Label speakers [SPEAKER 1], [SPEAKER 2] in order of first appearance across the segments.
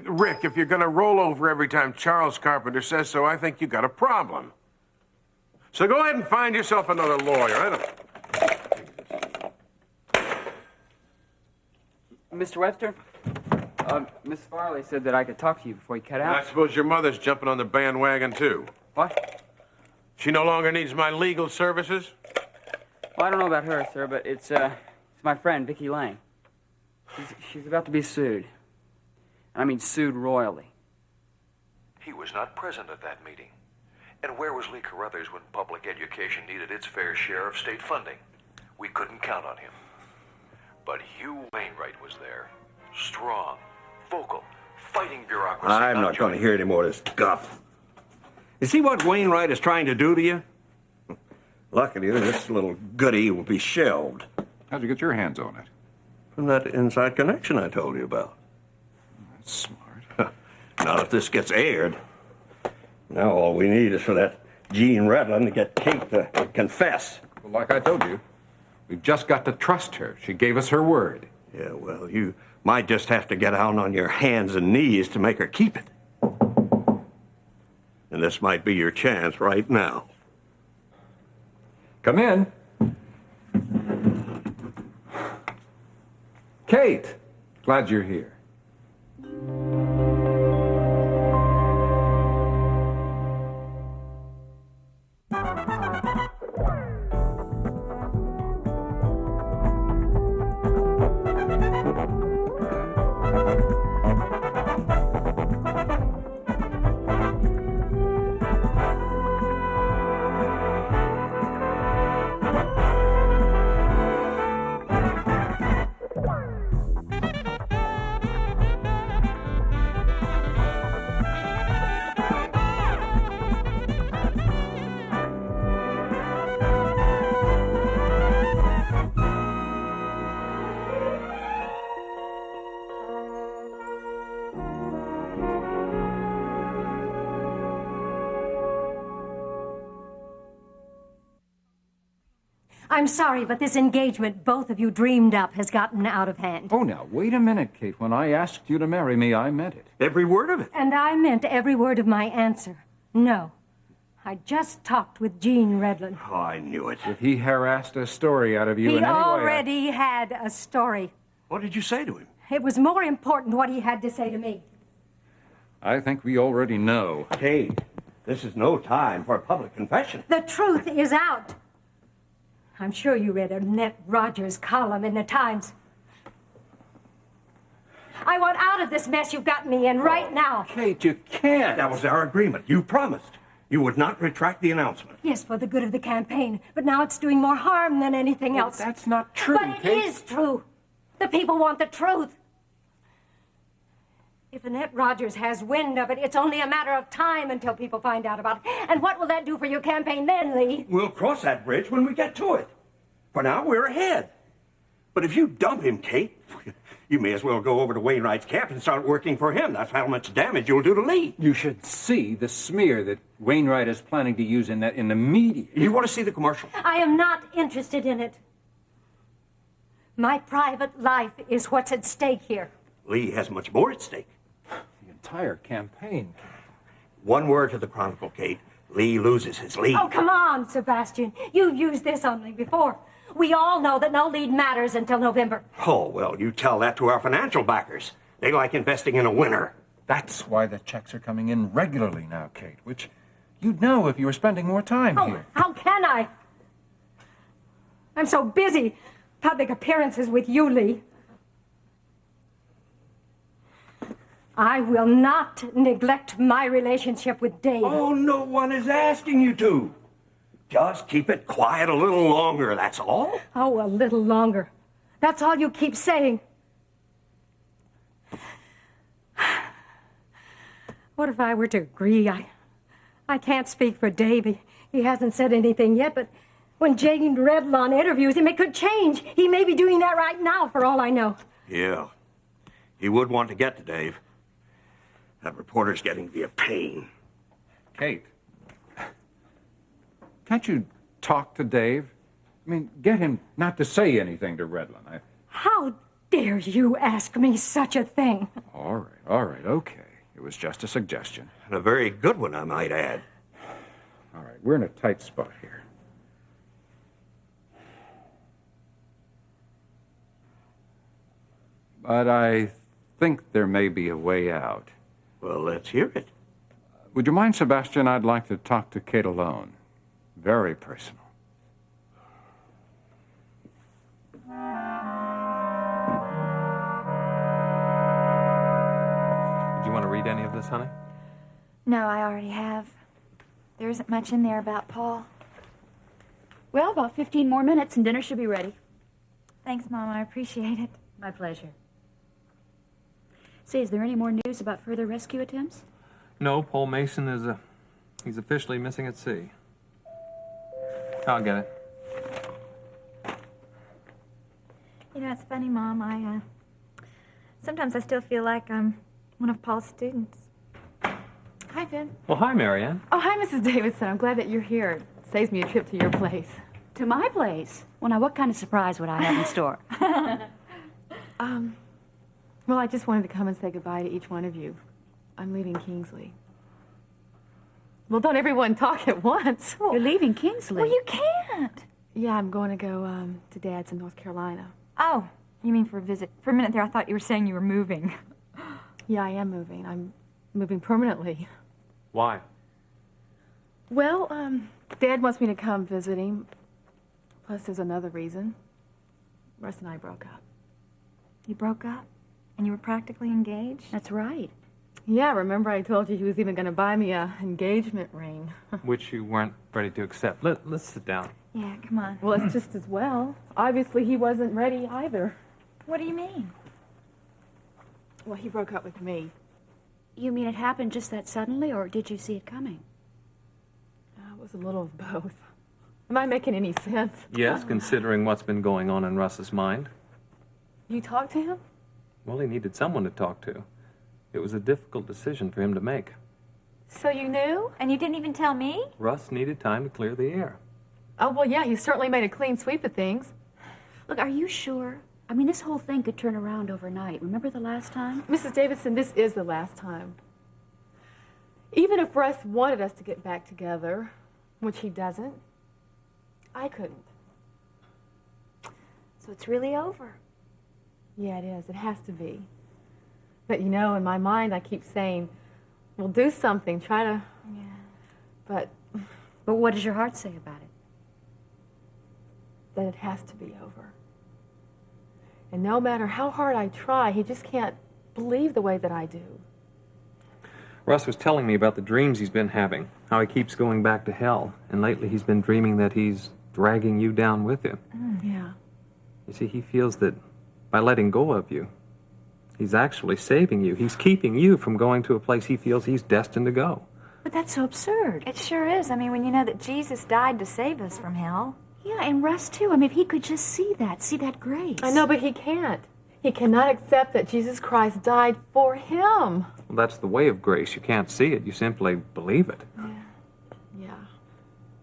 [SPEAKER 1] Rick, if you're going to roll over every time Charles Carpenter says so, I think you got a problem. So go ahead and find yourself another lawyer. I don't...
[SPEAKER 2] Mr. Webster, Miss Farley said that I could talk to you before you cut out.
[SPEAKER 1] I suppose your mother's jumping on the bandwagon, too.
[SPEAKER 2] What?
[SPEAKER 1] She no longer needs my legal services?
[SPEAKER 2] Well, I don't know about her, sir, but it's my friend, Vicki Lang. She's about to be sued. I mean, sued royally.
[SPEAKER 3] He was not present at that meeting. And where was Lee Carruthers when public education needed its fair share of state funding? We couldn't count on him. But Hugh Wainwright was there. Strong, vocal, fighting bureaucracy.
[SPEAKER 4] I'm not going to hear any more of this guff. You see what Wainwright is trying to do to you? Luckily, this little goody will be shelved.
[SPEAKER 5] How'd you get your hands on it?
[SPEAKER 4] From that inside connection I told you about.
[SPEAKER 5] That's smart.
[SPEAKER 4] Not if this gets aired. Now all we need is for that Jean Redlin to get Kate to confess.
[SPEAKER 5] Well, like I told you, we've just got to trust her. She gave us her word.
[SPEAKER 4] Yeah, well, you might just have to get down on your hands and knees to make her keep it. And this might be your chance right now.
[SPEAKER 5] Come in. Kate, glad you're here.
[SPEAKER 6] I'm sorry, but this engagement both of you dreamed up has gotten out of hand.
[SPEAKER 5] Oh, now, wait a minute, Kate. When I asked you to marry me, I meant it.
[SPEAKER 4] Every word of it.
[SPEAKER 6] And I meant every word of my answer. No. I just talked with Jean Redlin.
[SPEAKER 4] Oh, I knew it.
[SPEAKER 5] If he harassed a story out of you
[SPEAKER 6] He
[SPEAKER 5] in any way...
[SPEAKER 6] already had a story.
[SPEAKER 4] What did you say to him?
[SPEAKER 6] It was more important what he had to say to me.
[SPEAKER 5] I think we already know.
[SPEAKER 4] Kate, this is no time for a public confession.
[SPEAKER 6] The truth is out. I'm sure you read Annette Rogers' column in the Times. I want out of this mess you've got me in right now.
[SPEAKER 4] Kate, you can't. That was our agreement. You promised. You would not retract the announcement.
[SPEAKER 6] Yes, for the good of the campaign, but now it's doing more harm than anything else.
[SPEAKER 5] That's not true,
[SPEAKER 6] But it
[SPEAKER 5] Kate.
[SPEAKER 6] is true. The people want the truth. If Annette Rogers has wind of it, it's only a matter of time until people find out about it. And what will that do for your campaign then, Lee?
[SPEAKER 4] We'll cross that bridge when we get to it. For now, we're ahead. But if you dump him, Kate, you may as well go over to Wainwright's camp and start working for him. That's how much damage you'll do to Lee.
[SPEAKER 5] You should see the smear that Wainwright is planning to use in the media.
[SPEAKER 4] You want to see the commercial?
[SPEAKER 6] I am not interested in it. My private life is what's at stake here.
[SPEAKER 4] Lee has much more at stake.
[SPEAKER 5] The entire campaign.
[SPEAKER 4] One word to the Chronicle, Kate. Lee loses his lead.
[SPEAKER 6] Oh, come on, Sebastian. You've used this on me before. We all know that no lead matters until November.
[SPEAKER 4] Oh, well, you tell that to our financial backers. They like investing in a winner.
[SPEAKER 5] That's why the checks are coming in regularly now, Kate, which you'd know if you were spending more time here.
[SPEAKER 6] How can I? I'm so busy. Public appearances with you, Lee. I will not neglect my relationship with Dave.
[SPEAKER 4] Oh, no one is asking you to. Just keep it quiet a little longer, that's all.
[SPEAKER 6] Oh, a little longer. That's all you keep saying. What if I were to agree? I can't speak for Dave. He hasn't said anything yet, but when Jane Redlon interviews him, it could change. He may be doing that right now, for all I know.
[SPEAKER 4] Yeah. He would want to get to Dave. That reporter's getting to be a pain.
[SPEAKER 5] Kate, can't you talk to Dave? I mean, get him not to say anything to Redlin.
[SPEAKER 6] How dare you ask me such a thing?
[SPEAKER 5] All right, okay. It was just a suggestion.
[SPEAKER 4] And a very good one, I might add.
[SPEAKER 5] All right, we're in a tight spot here. But I think there may be a way out.
[SPEAKER 4] Well, let's hear it.
[SPEAKER 5] Would you mind, Sebastian? I'd like to talk to Kate alone. Very personal.
[SPEAKER 7] Do you want to read any of this, honey?
[SPEAKER 8] No, I already have. There isn't much in there about Paul.
[SPEAKER 9] Well, about 15 more minutes and dinner should be ready.
[SPEAKER 8] Thanks, Mom. I appreciate it.
[SPEAKER 9] My pleasure. Say, is there any more news about further rescue attempts?
[SPEAKER 7] No, Paul Mason is he's officially missing at sea. I'll get it.
[SPEAKER 8] You know, it's funny, Mom. Sometimes I still feel like I'm one of Paul's students.
[SPEAKER 10] Hi, Finn.
[SPEAKER 7] Well, hi, Marianne.
[SPEAKER 10] Oh, hi, Mrs. Davidson. I'm glad that you're here. It saves me a trip to your place.
[SPEAKER 9] To my place? Well, now, what kind of surprise would I have in store?
[SPEAKER 10] Well, I just wanted to come and say goodbye to each one of you. I'm leaving Kingsley. Well, don't everyone talk at once.
[SPEAKER 9] You're leaving Kingsley?
[SPEAKER 8] Well, you can't.
[SPEAKER 10] Yeah, I'm going to go to Dad's in North Carolina.
[SPEAKER 8] Oh, you mean for a visit? For a minute there, I thought you were saying you were moving.
[SPEAKER 10] Yeah, I am moving. I'm moving permanently.
[SPEAKER 7] Why?
[SPEAKER 10] Well, Dad wants me to come visit him. Plus, there's another reason. Russ and I broke up.
[SPEAKER 8] You broke up? And you were practically engaged?
[SPEAKER 9] That's right.
[SPEAKER 10] Yeah, remember I told you he was even going to buy me a engagement ring.
[SPEAKER 7] Which you weren't ready to accept. Let's sit down.
[SPEAKER 8] Yeah, come on.
[SPEAKER 10] Well, it's just as well. Obviously, he wasn't ready either.
[SPEAKER 8] What do you mean?
[SPEAKER 10] Well, he broke up with me.
[SPEAKER 9] You mean it happened just that suddenly, or did you see it coming?
[SPEAKER 10] It was a little of both. Am I making any sense?
[SPEAKER 7] Yes, considering what's been going on in Russ's mind.
[SPEAKER 10] You talked to him?
[SPEAKER 7] Well, he needed someone to talk to. It was a difficult decision for him to make.
[SPEAKER 10] So you knew?
[SPEAKER 8] And you didn't even tell me?
[SPEAKER 7] Russ needed time to clear the air.
[SPEAKER 10] Oh, well, yeah, he certainly made a clean sweep of things.
[SPEAKER 9] Look, are you sure? I mean, this whole thing could turn around overnight. Remember the last time?
[SPEAKER 10] Mrs. Davidson, this is the last time. Even if Russ wanted us to get back together, which he doesn't, I couldn't.
[SPEAKER 8] So it's really over.
[SPEAKER 10] Yeah, it is. It has to be. But, you know, in my mind, I keep saying, well, do something. Try to...
[SPEAKER 8] Yeah.
[SPEAKER 9] But what does your heart say about it?
[SPEAKER 10] That it has to be over. And no matter how hard I try, he just can't believe the way that I do.
[SPEAKER 7] Russ was telling me about the dreams he's been having, how he keeps going back to hell, and lately he's been dreaming that he's dragging you down with him.
[SPEAKER 10] Yeah.
[SPEAKER 7] You see, he feels that by letting go of you, he's actually saving you. He's keeping you from going to a place he feels he's destined to go.
[SPEAKER 9] But that's so absurd.
[SPEAKER 8] It sure is. I mean, when you know that Jesus died to save us from hell.
[SPEAKER 9] Yeah, and Russ, too. I mean, if he could just see that grace.
[SPEAKER 10] I know, but he can't. He cannot accept that Jesus Christ died for him.
[SPEAKER 7] Well, that's the way of grace. You can't see it. You simply believe it.
[SPEAKER 10] Yeah.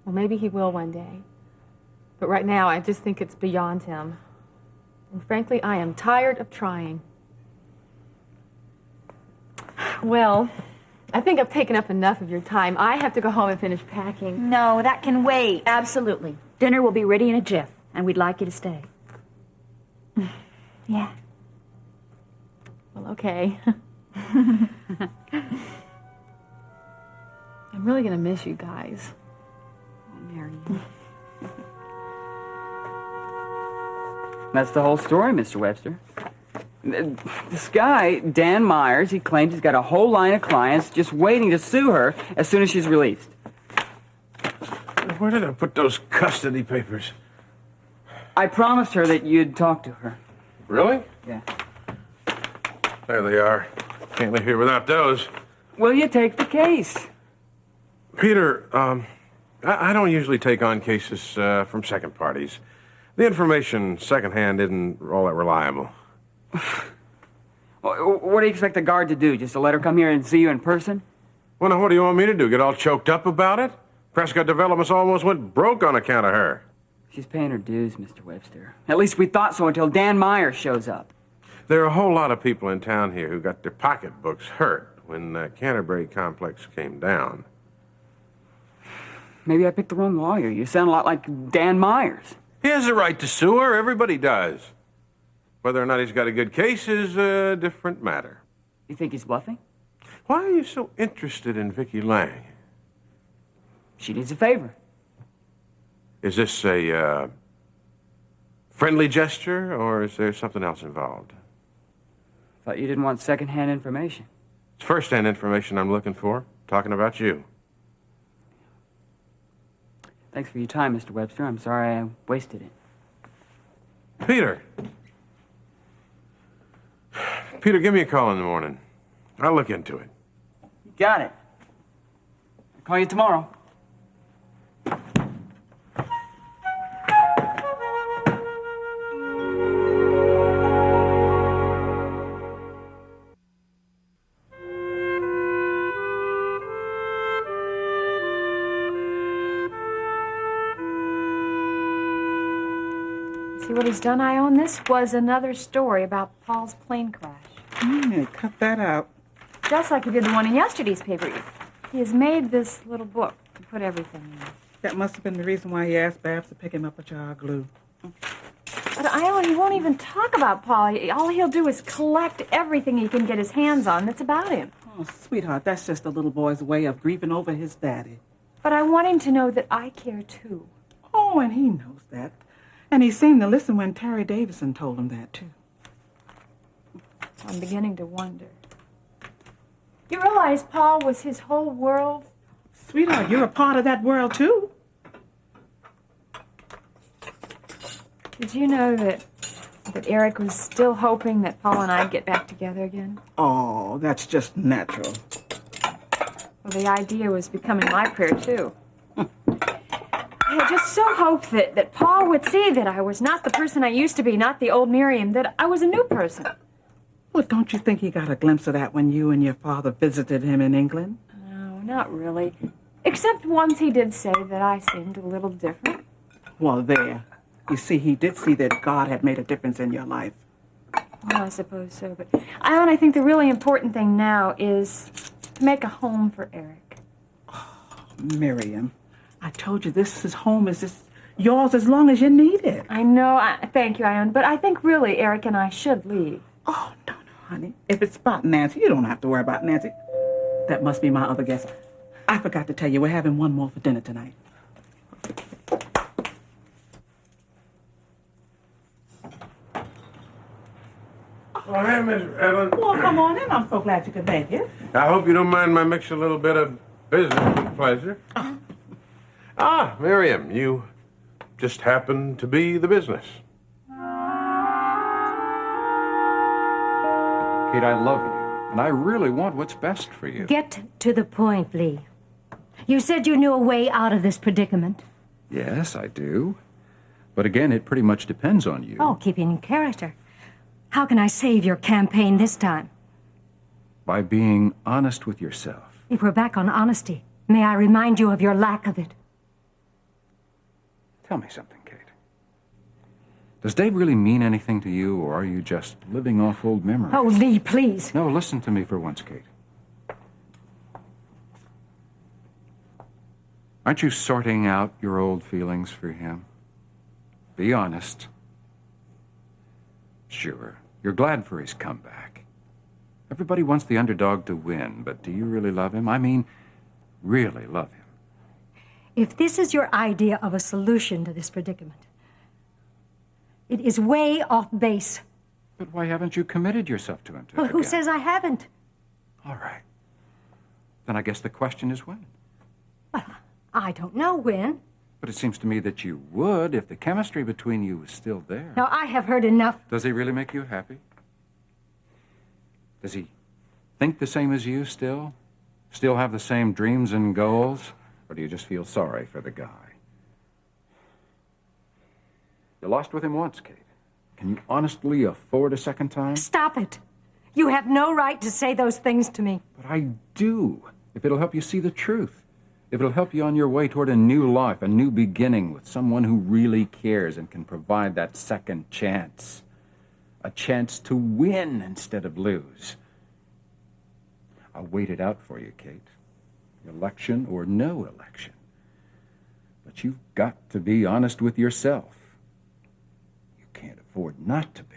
[SPEAKER 10] Well, maybe he will one day. But right now, I just think it's beyond him. And frankly, I am tired of trying. Well, I think I've taken up enough of your time. I have to go home and finish packing.
[SPEAKER 8] No, that can wait.
[SPEAKER 9] Absolutely. Dinner will be ready in a jiff, and we'd like you to stay.
[SPEAKER 8] Yeah.
[SPEAKER 10] Well, okay. I'm really going to miss you guys.
[SPEAKER 9] Oh, Marianne.
[SPEAKER 2] That's the whole story, Mr. Webster. This guy, Dan Myers, he claims he's got a whole line of clients just waiting to sue her as soon as she's released.
[SPEAKER 1] Where did I put those custody papers?
[SPEAKER 2] I promised her that you'd talk to her.
[SPEAKER 1] Really?
[SPEAKER 2] Yeah.
[SPEAKER 1] There they are. Can't leave here without those.
[SPEAKER 2] Will you take the case?
[SPEAKER 1] Peter, I don't usually take on cases from second parties. The information secondhand isn't all that reliable.
[SPEAKER 2] What do you expect the guard to do? Just to let her come here and see you in person?
[SPEAKER 1] Well, now, what do you want me to do? Get all choked up about it? Prescott Developments almost went broke on account of her.
[SPEAKER 2] She's paying her dues, Mr. Webster. At least we thought so until Dan Myers shows up.
[SPEAKER 1] There are a whole lot of people in town here who got their pocketbooks hurt when the Canterbury complex came down.
[SPEAKER 2] Maybe I picked the wrong lawyer. You sound a lot like Dan Myers.
[SPEAKER 1] He has a right to sue her. Everybody does. Whether or not he's got a good case is a different matter.
[SPEAKER 2] You think he's bluffing?
[SPEAKER 1] Why are you so interested in Vicki Lang?
[SPEAKER 2] She needs a favor.
[SPEAKER 1] Is this a friendly gesture, or is there something else involved?
[SPEAKER 2] Thought you didn't want second-hand information.
[SPEAKER 1] It's first-hand information I'm looking for, talking about you.
[SPEAKER 2] Thanks for your time, Mr. Webster. I'm sorry I wasted it.
[SPEAKER 1] Peter. Peter, give me a call in the morning. I'll look into it.
[SPEAKER 2] You got it. I'll call you tomorrow.
[SPEAKER 10] See what he's done, Ione? This was another story about Paul's plane crash.
[SPEAKER 11] Cut that out.
[SPEAKER 10] Just like he did the one in yesterday's paper. He has made this little book to put everything in.
[SPEAKER 11] That must have been the reason why he asked Babs to pick him up a jar of glue.
[SPEAKER 10] But Ione, he won't even talk about Paul. All he'll do is collect everything he can get his hands on that's about him.
[SPEAKER 11] Oh, sweetheart, that's just a little boy's way of grieving over his daddy.
[SPEAKER 10] But I want him to know that I care too.
[SPEAKER 11] Oh, and he knows that. And he seemed to listen when Terry Davison told him that, too.
[SPEAKER 10] I'm beginning to wonder. You realize Paul was his whole world?
[SPEAKER 11] Sweetheart, you're a part of that world, too.
[SPEAKER 10] Did you know that Eric was still hoping that Paul and I'd get back together again?
[SPEAKER 11] Oh, that's just natural.
[SPEAKER 10] Well, the idea was becoming my prayer, too. I just so hoped that Paul would see that I was not the person I used to be, not the old Miriam, that I was a new person.
[SPEAKER 11] Well, don't you think he got a glimpse of that when you and your father visited him in England?
[SPEAKER 10] No, not really. Except once he did say that I seemed a little different.
[SPEAKER 11] Well, there. You see, he did see that God had made a difference in your life.
[SPEAKER 10] Well, I suppose so, but I think the really important thing now is to make a home for Eric.
[SPEAKER 11] Oh, Miriam, I told you this home is just yours as long as you need it.
[SPEAKER 10] I know. Thank you, Ione, but I think really Eric and I should leave.
[SPEAKER 11] Oh, no, honey. If it's about Nancy, you don't have to worry about Nancy. That must be my other guest. I forgot to tell you, we're having one more for dinner tonight.
[SPEAKER 1] Oh, hey, Miss Evelyn.
[SPEAKER 11] Well, come on in. I'm so glad you could make it.
[SPEAKER 1] I hope you don't mind my mix a little bit of business with pleasure. Ah, Miriam, you just happen to be the business.
[SPEAKER 5] Kate, I love you, and I really want what's best for you.
[SPEAKER 6] Get to the point, Lee. You said you knew a way out of this predicament.
[SPEAKER 5] Yes, I do. But again, it pretty much depends on you.
[SPEAKER 6] Oh, keeping in character. How can I save your campaign this time?
[SPEAKER 5] By being honest with yourself.
[SPEAKER 6] If we're back on honesty, may I remind you of your lack of it?
[SPEAKER 5] Tell me something, Kate. Does Dave really mean anything to you, or are you just living off old memories?
[SPEAKER 6] Oh, Lee, please.
[SPEAKER 5] No, listen to me for once, Kate. Aren't you sorting out your old feelings for him? Be honest. Sure, you're glad for his comeback. Everybody wants the underdog to win, but do you really love him? I mean, really love him.
[SPEAKER 6] If this is your idea of a solution to this predicament, it is way off base.
[SPEAKER 5] But why haven't you committed yourself to him?
[SPEAKER 6] Well, who says I haven't?
[SPEAKER 5] All right. Then I guess the question is when.
[SPEAKER 6] Well, I don't know when.
[SPEAKER 5] But it seems to me that you would if the chemistry between you was still there.
[SPEAKER 6] Now, I have heard enough.
[SPEAKER 5] Does he really make you happy? Does he think the same as you still? Still have the same dreams and goals? Or do you just feel sorry for the guy? You lost with him once, Kate. Can you honestly afford a second time?
[SPEAKER 6] Stop it. You have no right to say those things to me.
[SPEAKER 5] But I do, if it'll help you see the truth. If it'll help you on your way toward a new life, a new beginning with someone who really cares and can provide that second chance. a chance to win instead of lose. I'll wait it out for you, Kate. Election or no election. But you've got to be honest with yourself. You can't afford not to be.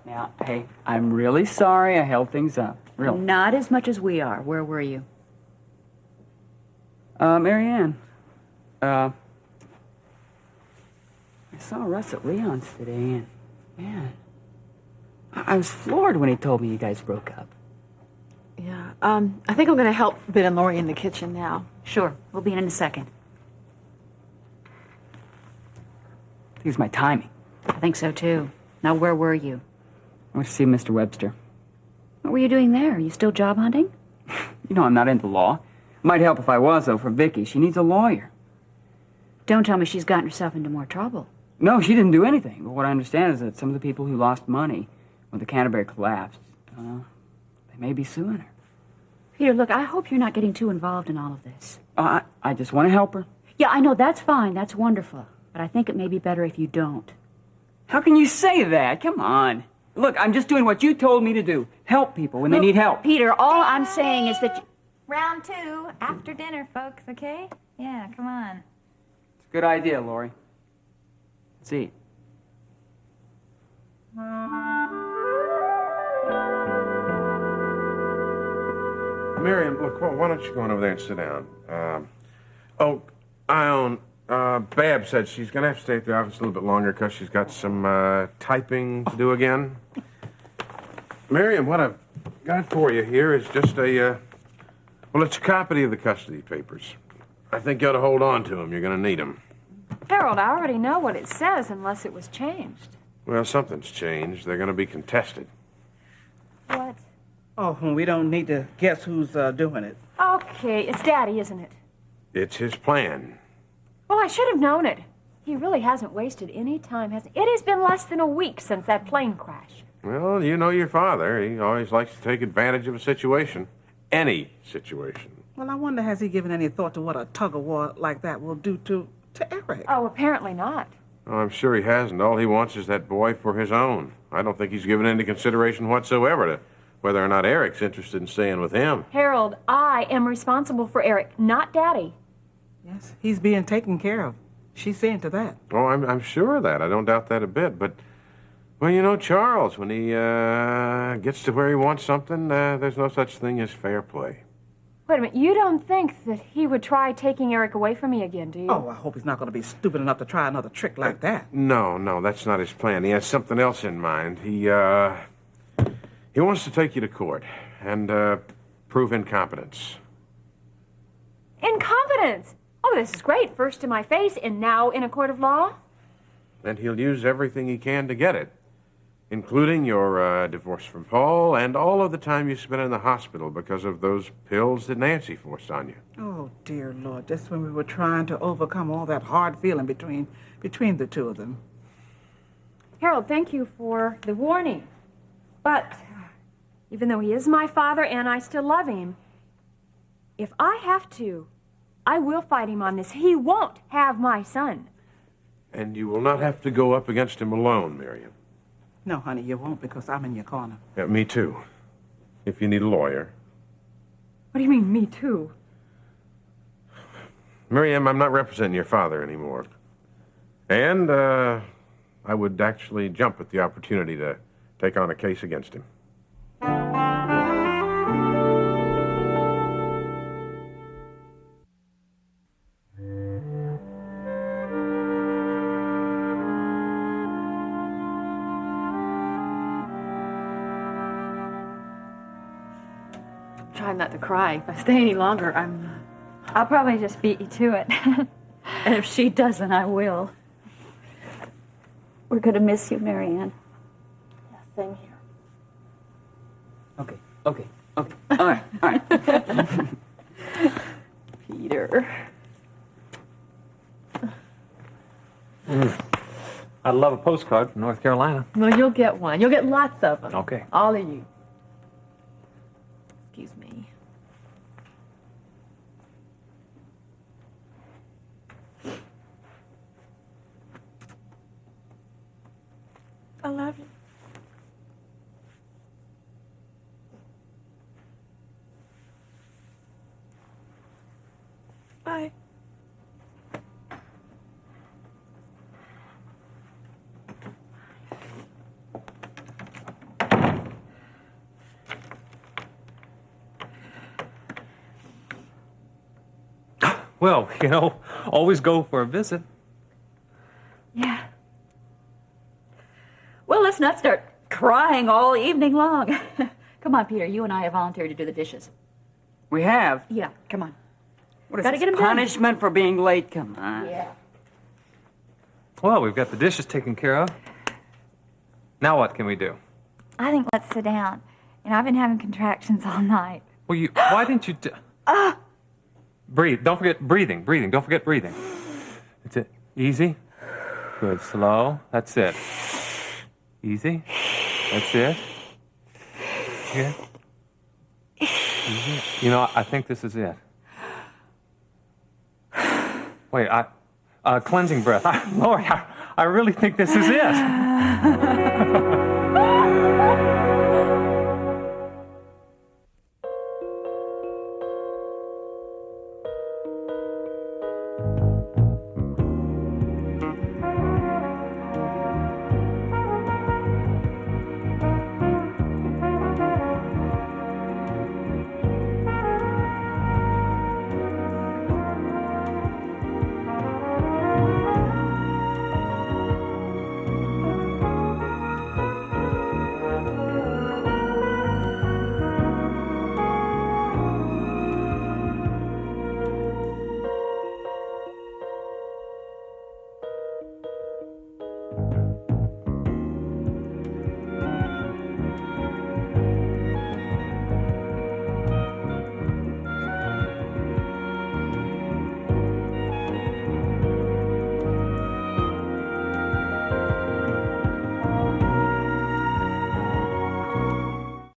[SPEAKER 2] Now, hey, I'm really sorry I held things up. Really.
[SPEAKER 9] Not as much as we are. Where were you?
[SPEAKER 2] Marianne. I saw Russ at Leon's today, and, man, I was floored when he told me you guys broke up.
[SPEAKER 10] Yeah, I think I'm going to help Ben and Lori in the kitchen now.
[SPEAKER 9] Sure. We'll be in a second.
[SPEAKER 2] I think it's my timing.
[SPEAKER 9] I think so, too. Now, where were you?
[SPEAKER 2] I went to see Mr. Webster.
[SPEAKER 9] What were you doing there? Are you still job hunting?
[SPEAKER 2] You know I'm not into law. Might help if I was, though, for Vicki. She needs a lawyer.
[SPEAKER 9] Don't tell me she's gotten herself into more trouble.
[SPEAKER 2] No, she didn't do anything. But what I understand is that some of the people who lost money when the Canterbury collapsed, they may be suing her.
[SPEAKER 9] Peter, look, I hope you're not getting too involved in all of this.
[SPEAKER 2] I just want to help her.
[SPEAKER 9] Yeah, I know, that's fine. That's wonderful. But I think it may be better if you don't.
[SPEAKER 2] How can you say that? Come on. Look, I'm just doing what you told me to do. Help people when they need help.
[SPEAKER 9] Peter, all I'm saying is that...
[SPEAKER 8] Round 2, after dinner, folks, okay? Yeah, come on.
[SPEAKER 2] It's a good idea, Lori. Let's eat.
[SPEAKER 1] Miriam, look, why don't you go on over there and sit down? Bab said she's going to have to stay at the office a little bit longer because she's got some typing to do again. Miriam, what I've got for you here is just it's a copy of the custody papers. I think you ought to hold on to them. You're going to need them.
[SPEAKER 10] Harold, I already know what it says unless it was changed.
[SPEAKER 1] Well, something's changed. They're going to be contested.
[SPEAKER 10] What?
[SPEAKER 11] Oh, we don't need to guess who's doing it.
[SPEAKER 10] Okay, it's Daddy, isn't it?
[SPEAKER 1] It's his plan.
[SPEAKER 10] Well, I should have known it. He really hasn't wasted any time, has he? It has been less than a week since that plane crash.
[SPEAKER 1] Well, you know your father. He always likes to take advantage of a situation. Any situation.
[SPEAKER 11] Well, I wonder, has he given any thought to what a tug-of-war like that will do to Eric?
[SPEAKER 10] Oh, apparently not.
[SPEAKER 1] Oh, I'm sure he hasn't. All he wants is that boy for his own. I don't think he's given any consideration whatsoever to whether or not Eric's interested in staying with him.
[SPEAKER 10] Harold, I am responsible for Eric, not Daddy.
[SPEAKER 11] Yes, he's being taken care of. She's seeing to that.
[SPEAKER 1] Oh, I'm sure of that. I don't doubt that a bit. But, well, you know, Charles, when he gets to where he wants something, there's no such thing as fair play.
[SPEAKER 10] Wait a minute, you don't think that he would try taking Eric away from me again, do you?
[SPEAKER 11] Oh, I hope he's not going to be stupid enough to try another trick like that.
[SPEAKER 1] No, that's not his plan. He has something else in mind. He wants to take you to court and prove incompetence.
[SPEAKER 10] Incompetence? Oh, this is great. First to my face and now in a court of law?
[SPEAKER 1] And he'll use everything he can to get it, including your divorce from Paul and all of the time you spent in the hospital because of those pills that Nancy forced on you.
[SPEAKER 11] Oh, dear Lord, just when we were trying to overcome all that hard feeling between the two of them.
[SPEAKER 10] Harold, thank you for the warning. But even though he is my father and I still love him, if I have to, I will fight him on this. He won't have my son.
[SPEAKER 1] And you will not have to go up against him alone, Marianne.
[SPEAKER 11] No, honey, you won't, because I'm in your corner.
[SPEAKER 1] Yeah, me too. If you need a lawyer.
[SPEAKER 10] What do you mean, me too?
[SPEAKER 1] Miriam, I'm not representing your father anymore. And I would actually jump at the opportunity to take on a case against him.
[SPEAKER 10] Trying not to cry. If I stay any longer,
[SPEAKER 8] I'll probably just beat you to it. And if she doesn't, I will. We're going to miss you, Marianne.
[SPEAKER 10] Yeah, same here.
[SPEAKER 2] Okay. All right.
[SPEAKER 10] Peter.
[SPEAKER 7] I'd love a postcard from North Carolina.
[SPEAKER 10] Well, you'll get one. You'll get lots of them.
[SPEAKER 7] Okay.
[SPEAKER 10] All of you. Excuse me.
[SPEAKER 8] love you. Bye.
[SPEAKER 7] Well, always go for a visit.
[SPEAKER 9] Yeah. Well, let's not start crying all evening long. Come on, Peter. You and I have volunteered to do the dishes.
[SPEAKER 2] We have.
[SPEAKER 9] Yeah, come on.
[SPEAKER 2] What is
[SPEAKER 9] Gotta
[SPEAKER 2] this,
[SPEAKER 9] get 'em done.
[SPEAKER 2] punishment for being late? Come on.
[SPEAKER 9] Yeah.
[SPEAKER 7] Well, we've got the dishes taken care of. Now what can we do?
[SPEAKER 8] I think let's sit down. I've been having contractions all night.
[SPEAKER 7] Well, why didn't you... Breathe. Don't forget breathing. Breathing. Don't forget breathing. That's it. Easy. Good. Slow. That's it. Easy. That's it. Yeah. Easy. I think this is it. Wait, cleansing breath. Lord, I really think this is it.